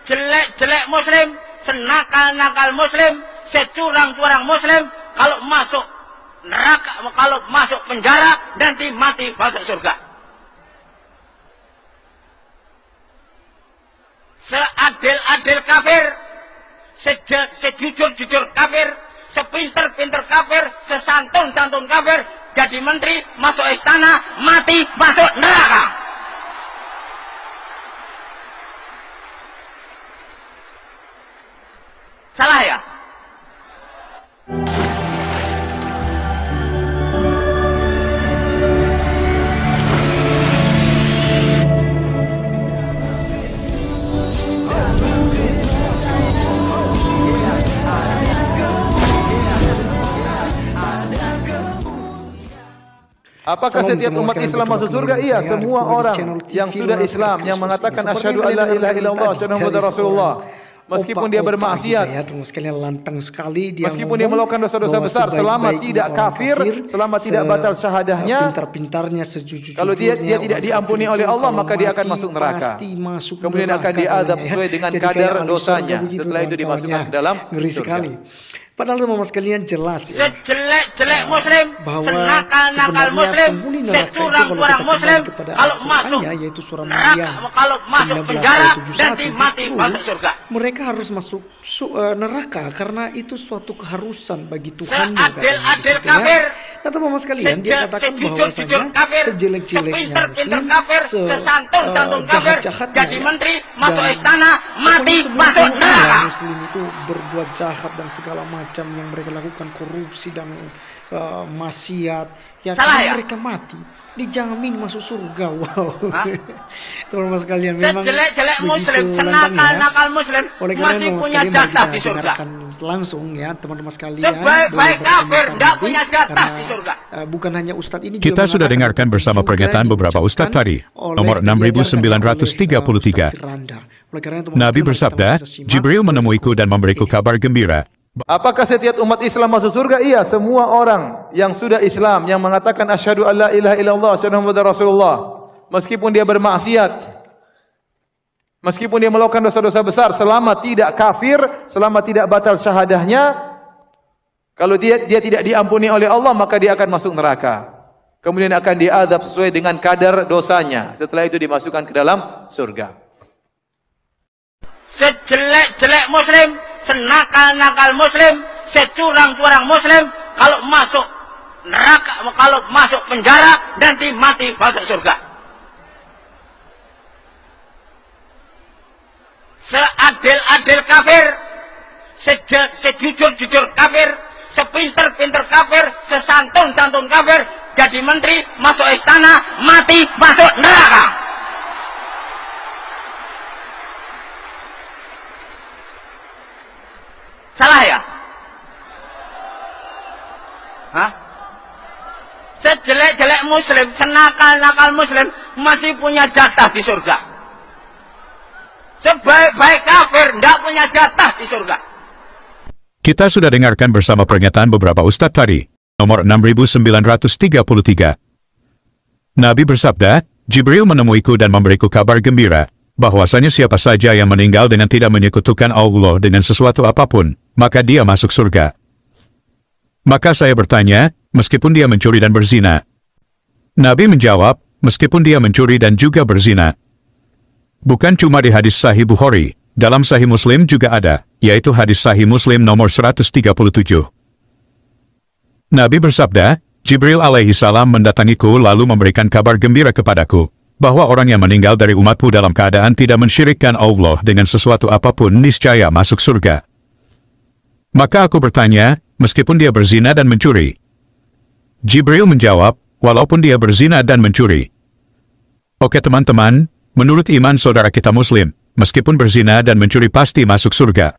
sejelek-jelek muslim, senakal-nakal muslim, securang-curang muslim, kalau masuk neraka, kalau masuk penjara nanti mati masuk surga. Seadil-adil kafir, sejujur-jujur kafir, sepinter-pinter kafir, sesantun-santun kafir, jadi menteri, masuk istana, mati masuk neraka. Salah ya? Apakah setiap umat Islam masuk surga? Iya, semua orang yang sudah Islam, yang mengatakan asyhadu alla ilaha illallah, asyhadu anna Rasulullah. Meskipun dia bermaksiat, lantang sekali dia meskipun dia melakukan dosa-dosa besar, selama tidak kafir, selama tidak batal syahadahnya, pintar-pintarnya, sejujurnya, kalau dia tidak diampuni oleh Allah, maka dia akan masuk neraka. Kemudian akan diazab sesuai dengan kadar dosanya. Setelah itu dimasukkan ke dalam surga. Padahal teman-teman sekalian jelas ya, sejelek-jelek muslim, bahwa senakal-nakal muslim, penghuni neraka itu securang-curang muslim, kepada kalau masuk yaitu surah neraka, Maryam kalau masuk 19 penjara ayat 71, nanti mati masuk surga. Mereka harus masuk neraka karena itu suatu keharusan bagi Tuhan. Seadil-adil kafir, nah teman-teman sekalian, dia katakan bahwasanya sejelek-jeleknya muslim, sesantun-santun kafir, jahat-jahatnya jadi menteri, masuk istana, mati masuk neraka. Muslim itu berbuat jahat dan segala macam yang mereka lakukan, korupsi dan maksiat, ya kalau mereka mati dijamin masuk surga. Wow. Teman-teman sekalian, memang sejelek-jelek muslim, begitu senakal-nakal muslim, oleh karena masih punya jatah di surga. Langsung ya teman-teman sekalian, sebaik kafir tidak punya jatah di surga. Bukan hanya Ustadz ini, kita sudah dengarkan bersama pernyataan beberapa Ustadz tadi, nomor 6933. Nabi bersabda, Jibril menemuiku dan memberiku kabar gembira. Apakah setiap umat Islam masuk surga? Iya, semua orang yang sudah Islam, yang mengatakan asyhadu alla ilaha illallah, asyhadu anna Rasulullah, meskipun dia bermaksiat, meskipun dia melakukan dosa-dosa besar, selama tidak kafir, selama tidak batal syahadahnya, kalau dia tidak diampuni oleh Allah, maka dia akan masuk neraka. Kemudian akan diazab sesuai dengan kadar dosanya. Setelah itu dimasukkan ke dalam surga. Sejelek-jelek muslim, senakal-nakal muslim, securang-curang muslim, kalau masuk neraka, kalau masuk penjara nanti mati masuk surga. Seadil-adil kafir, sejujur-jujur kafir, sepinter-pinter kafir, sesantun-santun kafir, jadi menteri, masuk istana, mati masuk neraka. Salah ya? Hah? Sejelek-jelek muslim, senakal-nakal muslim, masih punya jatah di surga. Sebaik-baik kafir tidak punya jatah di surga. Kita sudah dengarkan bersama pernyataan beberapa Ustadz tadi, nomor 6933. Nabi bersabda, Jibril menemuiku dan memberiku kabar gembira, bahwasanya siapa saja yang meninggal dengan tidak menyekutukan Allah dengan sesuatu apapun, maka dia masuk surga. Maka saya bertanya, meskipun dia mencuri dan berzina? Nabi menjawab, meskipun dia mencuri dan juga berzina. Bukan cuma di hadis Sahih Bukhari, dalam Sahih Muslim juga ada, yaitu hadis Sahih Muslim nomor 137. Nabi bersabda, Jibril alaihi salam mendatangiku lalu memberikan kabar gembira kepadaku, bahwa orang yang meninggal dari umatmu dalam keadaan tidak mensyirikkan Allah dengan sesuatu apapun niscaya masuk surga. Maka aku bertanya, meskipun dia berzina dan mencuri? Jibril menjawab, walaupun dia berzina dan mencuri. Oke teman-teman, menurut iman saudara kita Muslim, meskipun berzina dan mencuri pasti masuk surga.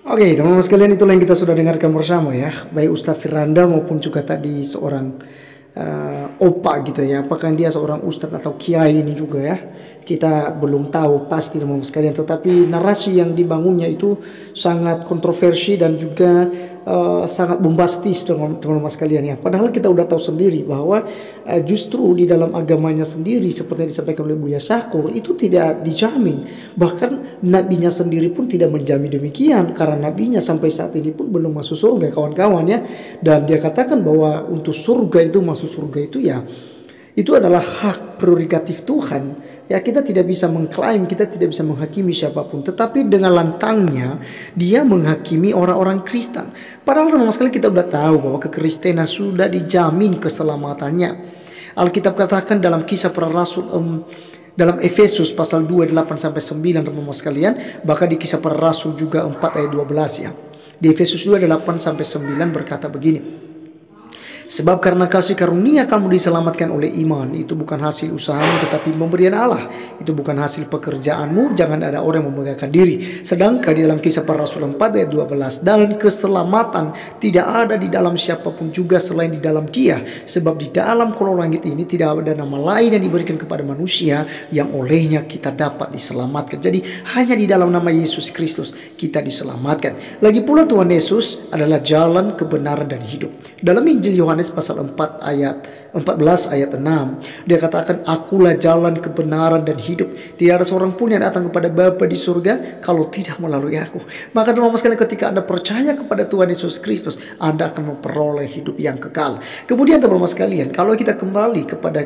Oke, teman-teman sekalian, itulah yang kita sudah dengarkan bersama ya, baik Ustadz Firanda maupun juga tadi seorang opa gitu ya. Apakah dia seorang ustadz atau kiai ini juga ya. kita belum tahu pasti teman-teman sekalian, tetapi narasi yang dibangunnya itu sangat kontroversi dan juga sangat bombastis teman-teman sekalian ya. Padahal kita udah tahu sendiri bahwa justru di dalam agamanya sendiri seperti yang disampaikan oleh Buya Syakur itu tidak dijamin. Bahkan nabinya sendiri pun tidak menjamin demikian, karena nabinya sampai saat ini pun belum masuk surga kawan-kawan ya. Dan dia katakan bahwa untuk surga itu, masuk surga itu ya, itu adalah hak prerogatif Tuhan. Ya, kita tidak bisa mengklaim, kita tidak bisa menghakimi siapapun. Tetapi dengan lantangnya dia menghakimi orang-orang Kristen. Padahal teman-teman sekali kita sudah tahu bahwa kekristenan sudah dijamin keselamatannya. Alkitab katakan dalam Kisah Para Rasul dalam Efesus pasal 2 8-9 teman-teman sekalian, bahkan di Kisah Para Rasul juga 4 ayat 12 ya. Di Efesus 2 8-9 berkata begini. Sebab karena kasih karunia kamu diselamatkan oleh iman. Itu bukan hasil usahamu tetapi pemberian Allah. Itu bukan hasil pekerjaanmu. Jangan ada orang yang membanggakan diri. Sedangkan di dalam Kisah Para Rasul 4 ayat 12. Dan keselamatan tidak ada di dalam siapapun juga selain di dalam Dia. Sebab di dalam kolong langit ini tidak ada nama lain yang diberikan kepada manusia yang olehnya kita dapat diselamatkan. Jadi hanya di dalam nama Yesus Kristus kita diselamatkan. Lagi pula Tuhan Yesus adalah jalan, kebenaran dan hidup. Dalam Injil Yohanes pasal 4 ayat 14 ayat 6 dia katakan, akulah jalan, kebenaran dan hidup. Tidak ada seorang pun yang datang kepada Bapa di surga kalau tidak melalui aku. Maka teman-teman sekalian, ketika Anda percaya kepada Tuhan Yesus Kristus, Anda akan memperoleh hidup yang kekal. Kemudian teman-teman sekalian, kalau kita kembali kepada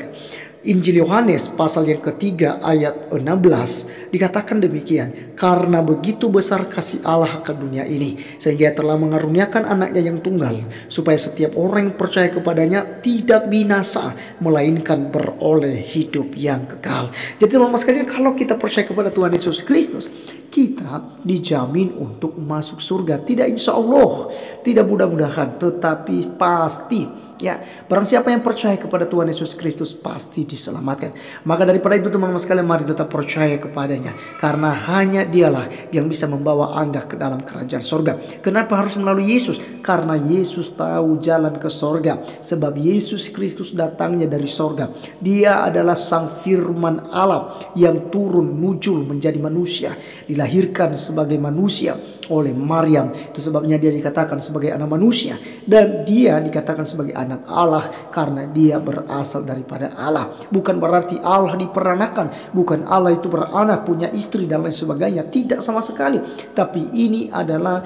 Injil Yohanes pasal yang ketiga ayat 16 dikatakan demikian, karena begitu besar kasih Allah akan dunia ini sehingga telah mengaruniakan anaknya yang tunggal supaya setiap orang yang percaya kepadanya tidak binasa melainkan beroleh hidup yang kekal. Jadi teman-teman sekalian, kalau kita percaya kepada Tuhan Yesus Kristus, kita dijamin untuk masuk surga. Tidak insya Allah, tidak mudah-mudahan, tetapi pasti. Ya, barang siapa yang percaya kepada Tuhan Yesus Kristus pasti diselamatkan. Maka daripada itu teman-teman sekalian, mari tetap percaya kepadanya, karena hanya Dialah yang bisa membawa Anda ke dalam kerajaan surga. Kenapa harus melalui Yesus? Karena Yesus tahu jalan ke surga. Sebab Yesus Kristus datangnya dari surga. Dia adalah Sang Firman Allah yang turun nujul menjadi manusia, dilahirkan sebagai manusia oleh Maryam. Itu sebabnya dia dikatakan sebagai anak manusia, dan dia dikatakan sebagai anak Allah karena dia berasal daripada Allah. Bukan berarti Allah diperanakan, bukan Allah itu beranak, punya istri dan lain sebagainya, tidak sama sekali. Tapi ini adalah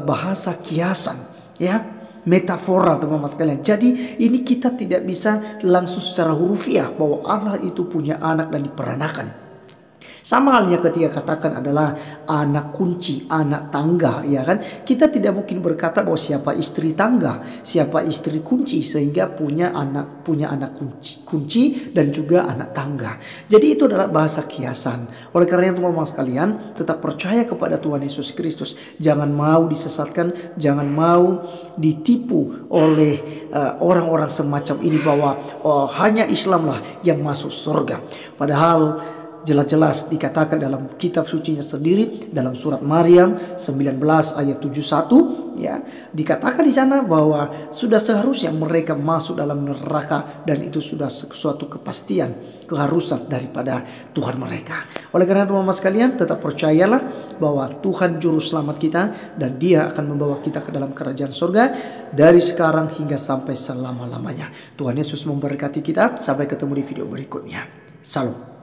bahasa kiasan, ya, metafora teman-teman sekalian. Jadi ini kita tidak bisa langsung secara hurufiah bahwa Allah itu punya anak dan diperanakan. Sama halnya ketika katakan adalah anak kunci, anak tangga, ya kan? Kita tidak mungkin berkata bahwa siapa istri tangga, siapa istri kunci sehingga punya anak kunci dan juga anak tangga. Jadi itu adalah bahasa kiasan. Oleh karena itu teman-teman sekalian, tetap percaya kepada Tuhan Yesus Kristus. Jangan mau disesatkan, jangan mau ditipu oleh orang-orang semacam ini bahwa hanya Islamlah yang masuk surga. Padahal jelas-jelas dikatakan dalam kitab sucinya sendiri, dalam surat Maryam 19 ayat 71 ya, dikatakan di sana bahwa sudah seharusnya mereka masuk dalam neraka, dan itu sudah suatu kepastian, keharusan daripada Tuhan mereka. Oleh karena itu teman-teman sekalian, tetap percayalah bahwa Tuhan juru selamat kita, dan Dia akan membawa kita ke dalam kerajaan surga dari sekarang hingga sampai selama-lamanya. Tuhan Yesus memberkati kita. Sampai ketemu di video berikutnya. Salam.